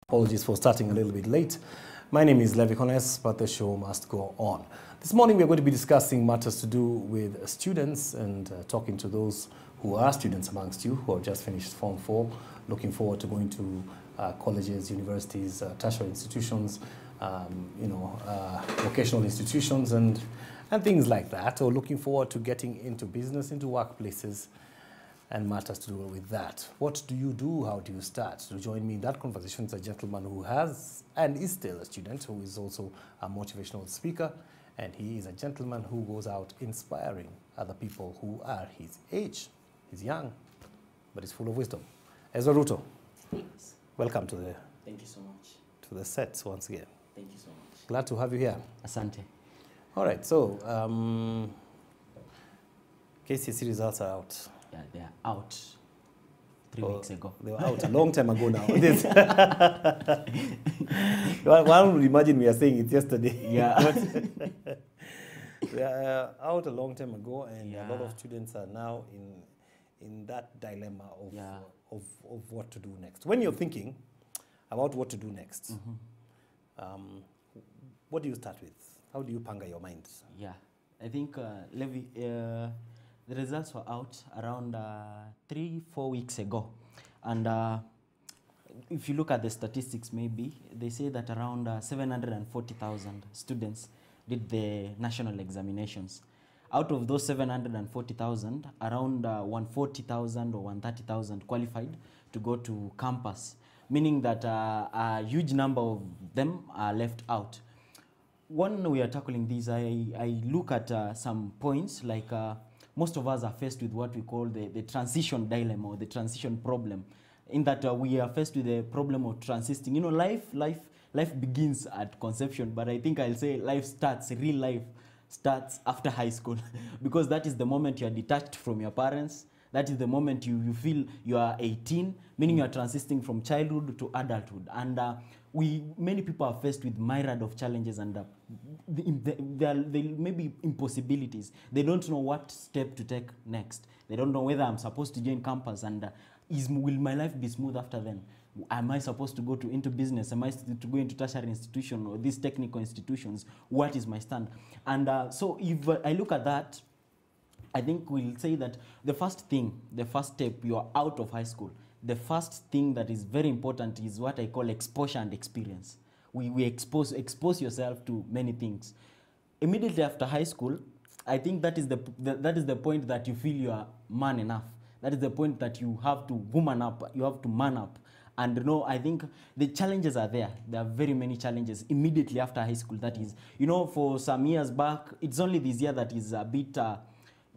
Apologies for starting a little bit late. My name is Levi Kones, but the show must go on. This morning we are going to be discussing matters to do with students and talking to those who are students amongst you who have just finished Form 4, looking forward to going to colleges, universities, tertiary institutions, vocational institutions and things like that, or looking forward to getting into business, into workplaces, and matters to do with that. What do you do? How do you start? To join me in that conversation is a gentleman who has and is still a student, who is also a motivational speaker, and he is a gentleman who goes out inspiring other people who are his age. He's young, but he's full of wisdom. Ezra Ruto, Thanks. welcome to the Thank you so much. to the sets once again. Thank you so much. Glad to have you here. Asante. All right, so KCSE results are out. Yeah, they are out 3 weeks ago. They were out a long time ago now. One would imagine we are saying it yesterday. Yeah. They are out a long time ago, and Yeah. a lot of students are now in that dilemma of, Yeah. of what to do next. When you're thinking about what to do next, what do you start with? How do you panga your mind? Yeah. I think, Levi, the results were out around 3-4 weeks ago. And if you look at the statistics, maybe, they say that around 740,000 students did the national examinations. Out of those 740,000, around 140,000 or 130,000 qualified to go to campus, meaning that a huge number of them are left out. When we are tackling these, I look at some points like most of us are faced with what we call the transition dilemma or the transition problem, in that we are faced with the problem of transiting. You know, life begins at conception, but I think I'll say real life starts after high school because that is the moment you are detached from your parents. That is the moment you feel you are 18, meaning you are transiting from childhood to adulthood. And many people are faced with myriad of challenges, and there may be impossibilities. They don't know what step to take next. They don't know whether I'm supposed to join campus, and will my life be smooth after then? Am I supposed to go into business? Am I to go into tertiary institution or these technical institutions? What is my stand? And so if I look at that, I think we'll say that the first step, you are out of high school. The first thing that is very important is what I call exposure and experience. We expose yourself to many things. Immediately after high school, I think that is the point that you feel you are man enough. That is the point that you have to woman up, you have to man up. And I think the challenges are there. There are very many challenges immediately after high school. That is, for some years back, it's only this year that is a bit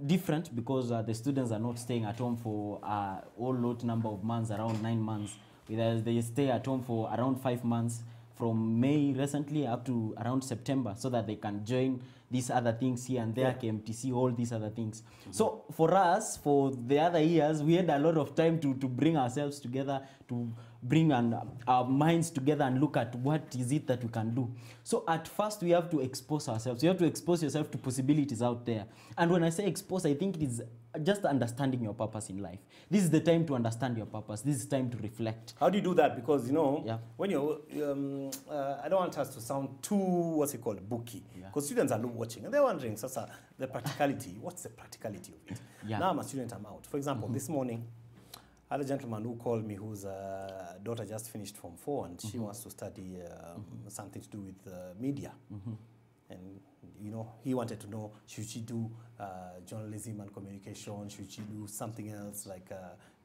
different because the students are not staying at home for a whole lot number of months, around 9 months. Whereas they stay at home for around 5 months from May recently up to around September, so that they can join these other things here and there, KMTC, all these other things. So for us, for the other years, we had a lot of time to bring ourselves together, to bring our minds together and look at what is it that we can do. So at first, we have to expose ourselves. You have to expose yourself to possibilities out there. And when I say expose, I think it is just understanding your purpose in life. This is the time to understand your purpose. This is time to reflect. How do you do that? Because, when you're, I don't want us to sound too, booky. Because students are watching and they're wondering, Sasa, the practicality, what's the practicality of it? Yeah. Now I'm a student, I'm out. For example, this morning, I had a gentleman who called me whose daughter just finished Form 4 and she wants to study something to do with media. And, he wanted to know, should she do journalism and communication? Should she do something else like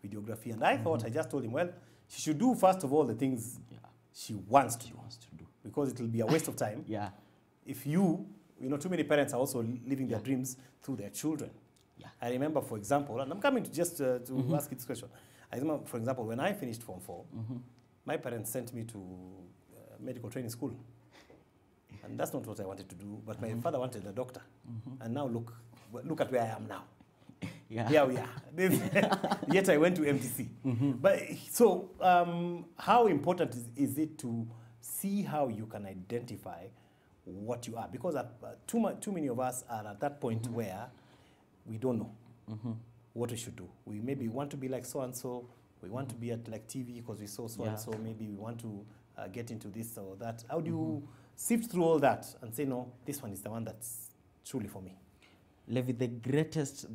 videography? And I thought, I just told him, well, she should do, first of all, the things she wants to do. Because it will be a waste of time. If too many parents are also living their dreams through their children. I remember, for example, and I'm coming to just to ask you this question. I remember, for example, when I finished Form 4, my parents sent me to medical training school. And that's not what I wanted to do, but my father wanted a doctor. And now look at where I am now. Here we are. Yet I went to MTC. But so how important is it to see how you can identify what you are? Because too many of us are at that point where we don't know what we should do. We maybe want to be like so-and-so. We want to be at like TV because we saw so-and-so. Maybe we want to get into this or that? How do you sift through all that and say, no, this one is the one that's truly for me? Levi, the greatest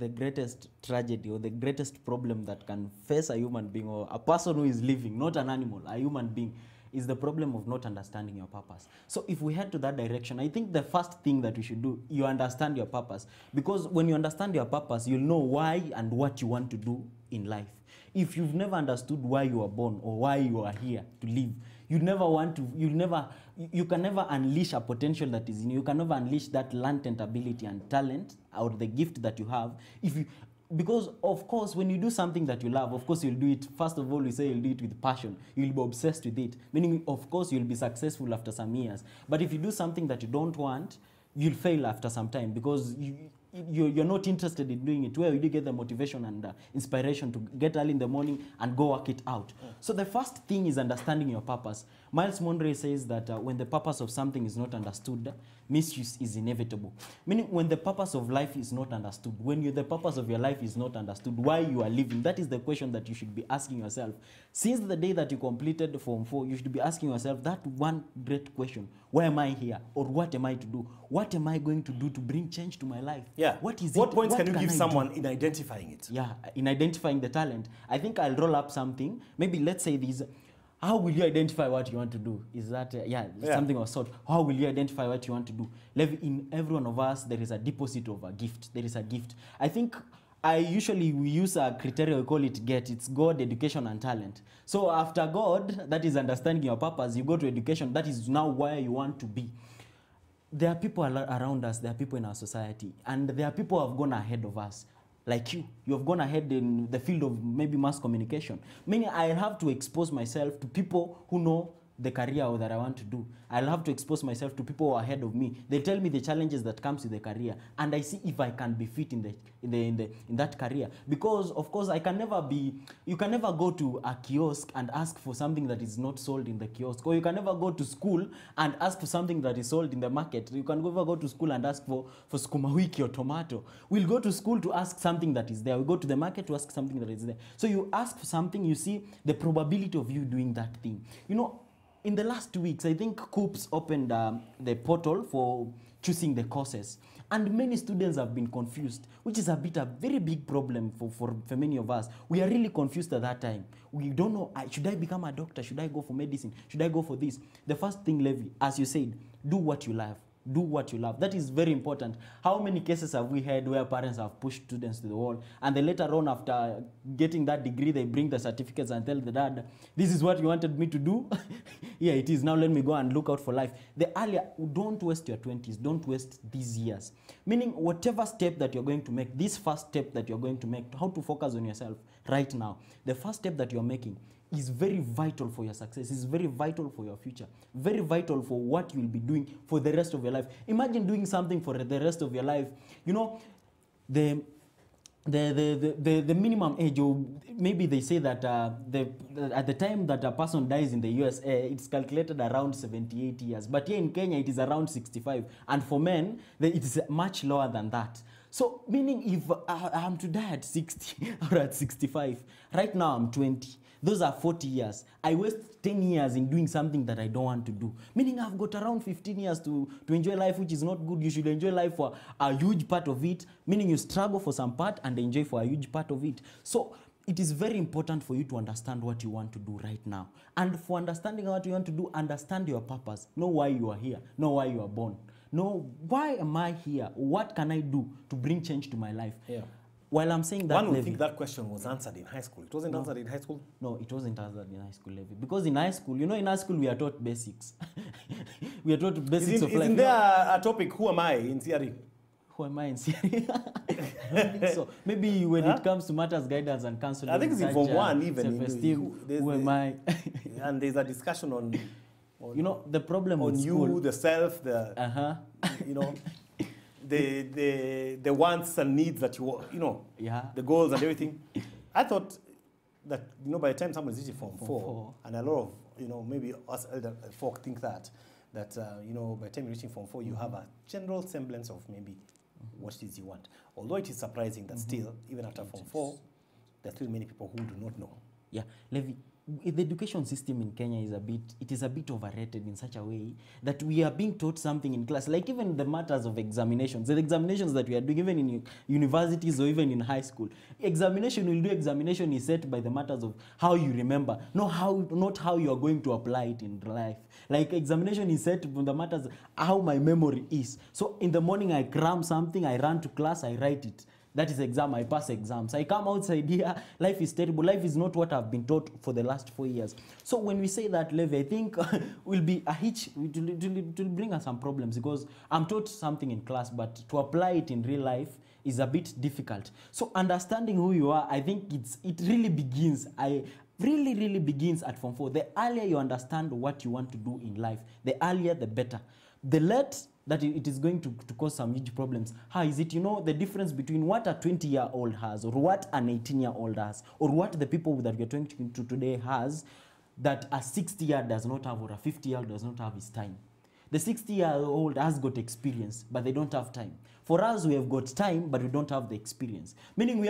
tragedy or the greatest problem that can face a human being or a person who is living, not an animal, a human being, is the problem of not understanding your purpose. So if we head to that direction, I think the first thing that we should do, you understand your purpose. Because when you understand your purpose, you'll know why and what you want to do in life. If you've never understood why you were born or why you are here to live, you can never unleash a potential that is in you. You can never unleash that latent ability and talent or the gift that you have. Because of course, when you do something that you love, of course you'll do it. First of all, we say you'll do it with passion. You'll be obsessed with it. Meaning, of course, you'll be successful after some years. But if you do something that you don't want, you'll fail after some time because you're not interested in doing it. Where you do get the motivation and inspiration to get early in the morning and go work it out. So the first thing is understanding your purpose. Miles Monroe says that when the purpose of something is not understood, misuse is inevitable. Meaning when the purpose of life is not understood, when the purpose of your life is not understood, why you are living, that is the question that you should be asking yourself. Since the day that you completed Form 4, you should be asking yourself that one great question. Why am I here? Or what am I to do? What am I going to do to bring change to my life? Yeah. What points can you give someone in identifying it? Yeah, in identifying the talent. I think I'll roll up something. Maybe let's say these. How will you identify what you want to do? Is that, something of sort. How will you identify what you want to do? In every one of us, there is a deposit of a gift. There is a gift. I think we use a criteria, we call it GET. It's God, education, and talent. So after God, that is understanding your purpose, you go to education. That is now where you want to be. There are people around us, there are people in our society, and there are people who have gone ahead of us. Like you have gone ahead in the field of maybe mass communication. Meaning I have to expose myself to people who know the career that I want to do. I'll have to expose myself to people who are ahead of me. They tell me the challenges that comes with the career, and I see if I can be fit in that career. Because of course you can never go to a kiosk and ask for something that is not sold in the kiosk, or you can never go to school and ask for something that is sold in the market. You can never go to school and ask for sukuma wiki or tomato. We'll go to school to ask something that is there. We go to the market to ask something that is there. So you ask for something, you see the probability of you doing that thing. In the last 2 weeks, I think COOPS opened the portal for choosing the courses. And many students have been confused, which is a very big problem for many of us. We are really confused at that time. We don't know, should I become a doctor? Should I go for medicine? Should I go for this? The first thing, Levi, as you said, do what you love. Do what you love. That is very important. How many cases have we had where parents have pushed students to the wall, and then later on, after getting that degree, they bring the certificates and tell the dad, this is what you wanted me to do? Yeah, it is. Now let me go and look out for life. Don't waste your 20s. Don't waste these years. Meaning whatever step that you're going to make, this first step that you're going to make, how to focus on yourself right now. The first step that you're making is very vital for your success. It's very vital for your future. Very vital for what you will be doing for the rest of your life. Imagine doing something for the rest of your life. The minimum age, or maybe they say that at the time that a person dies in the USA, it's calculated around 78 years. But here in Kenya, it is around 65. And for men, it is much lower than that. So, meaning if I'm to die at 60 or at 65, right now I'm 20. Those are 40 years. I waste 10 years in doing something that I don't want to do. Meaning I've got around 15 years to enjoy life, which is not good. You should enjoy life for a huge part of it. Meaning you struggle for some part and enjoy for a huge part of it. So it is very important for you to understand what you want to do right now. And for understanding what you want to do, understand your purpose. Know why you are here. Know why you are born. Know why am I here? What can I do to bring change to my life? Yeah. While I'm saying that, one would think that question was answered in high school. It wasn't answered in high school? No, it wasn't answered in high school, Levi. Because in high school, in high school we are taught basics. We are taught basics of life. Isn't there a topic, who am I, in theory? Who am I in theory? I don't think so. Maybe when it comes to matters, guidance, and counseling. I think it's in Form 1 even. Who am I? And there's a discussion on the problem on with you, school. the self, the wants and needs that the goals and everything. I thought that, by the time someone is reaching Form 4, and a lot of, maybe us elder folk think that, by the time you're reaching Form 4, you have a general semblance of maybe what it is you want. Although it is surprising that still, even after Form 4, there are still many people who do not know. Yeah, Levi, the education system in Kenya is a bit overrated in such a way that we are being taught something in class, like even the matters of examinations, the examinations that we are doing even in universities or even in high school. Examination is set by the matters of how you remember, not how you are going to apply it in life. Like examination is set from the matters how my memory is. So in the morning I cram something, I run to class, I write it. That is exam, I pass exams. I come outside here, life is terrible. Life is not what I've been taught for the last 4 years. So when we say that, Levi, I think will be a hitch, it will bring us some problems because I'm taught something in class, but to apply it in real life is a bit difficult. So understanding who you are, I think it really begins. Really begins at Form 4. The earlier you understand what you want to do in life, the earlier the better. The late that it is going to cause some huge problems. How is it, the difference between what a 20-year-old has or what an 18-year-old has or what the people that we are talking to today has that a 60-year-old does not have or a 50-year-old does not have is time. The 60-year-old has got experience, but they don't have time. For us, we have got time, but we don't have the experience. Meaning we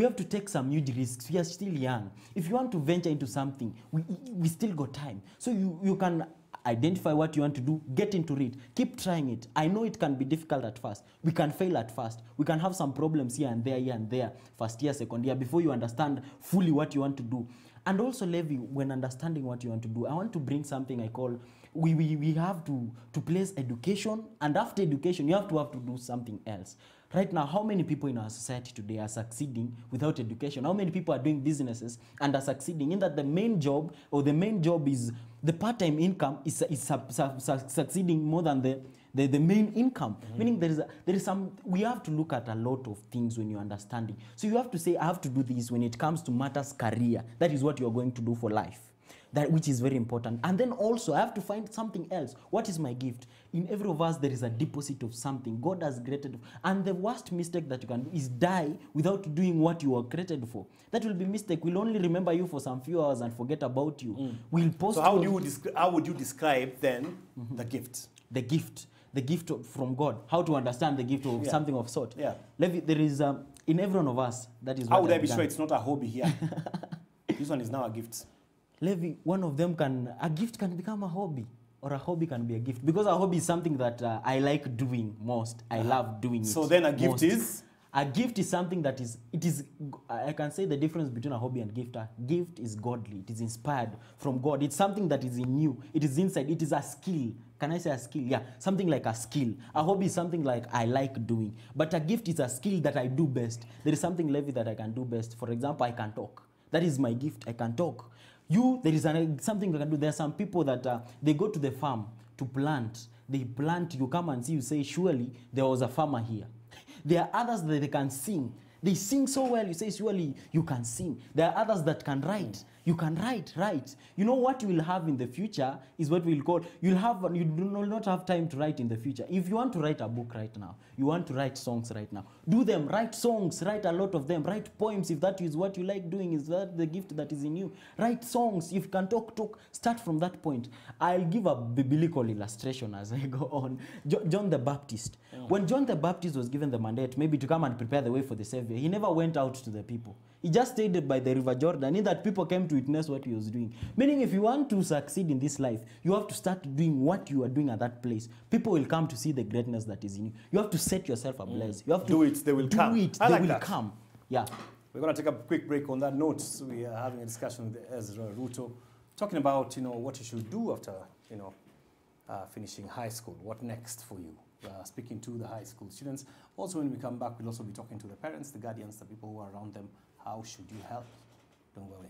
have to take some huge risks. We are still young. If you want to venture into something, we still got time. So you can identify what you want to do, get into it, keep trying it. I know it can be difficult at first. We can fail at first. We can have some problems here and there, first year, second year, before you understand fully what you want to do. And also, Levi, when understanding what you want to do, I want to bring something I call, we have to place education, and after education, you have to do something else. Right now, how many people in our society today are succeeding without education? How many people are doing businesses and are succeeding in that the main job is the part-time income is succeeding more than the main income? Meaning there is some, we have to look at a lot of things when you're understanding. So you have to say, I have to do this when it comes to matters career. That is what you're going to do for life. Which is very important. And then also, I have to find something else. What is my gift? In every of us, there is a deposit of something God has created. And the worst mistake that you can do is die without doing what you were created for. That will be a mistake. We'll only remember you for some few hours and forget about you. We'll post. So how would you describe then the gift? The gift from God. How to understand the gift of something of sort. Yeah. Levi, there is in every one of us. That is. How would I be sure it's not a hobby here? This one is now a gift. Levi, one of them a gift can become a hobby, or a hobby can be a gift. Because a hobby is something that I like doing most. I love doing it. So then a gift is? A gift is something that I can say the difference between a hobby and gift. A gift is godly. It is inspired from God. It's something that is in you. It is inside. It is a skill. Can I say a skill? Yeah, something like a skill. A hobby is something like I like doing. But a gift is a skill that I do best. There is something, Levi, that I can do best. For example, I can talk. That is my gift. I can talk. There is something I can do. There are some people that they go to the farm to plant. They plant, you come and see, you say, surely there was a farmer here. There are others that they can sing. They sing so well, you say, surely you can sing. There are others that can write. You can write. You know what you will have in the future is what we'll call, you will not have time to write in the future. If you want to write a book right now, you want to write songs right now, do them, write songs, write a lot of them, write poems if that is what you like doing, is that the gift that is in you. Write songs, if you can talk, start from that point. I'll give a biblical illustration as I go on. John the Baptist. When John the Baptist was given the mandate maybe to come and prepare the way for the Savior, he never went out to the people. He just stayed by the River Jordan, in that people came to witness what he was doing. Meaning, if you want to succeed in this life, you have to start doing what you are doing at that place. People will come to see the greatness that is in you. You have to set yourself ablaze. You have to do it, they will come. They will come. Yeah. We're going to take a quick break on that note. So we are having a discussion with Ezra Ruto, talking about, what you should do after, finishing high school. What next for you? Speaking to the high school students. Also, when we come back, we'll also be talking to the parents, the guardians, the people who are around them. How should you help? Don't go away.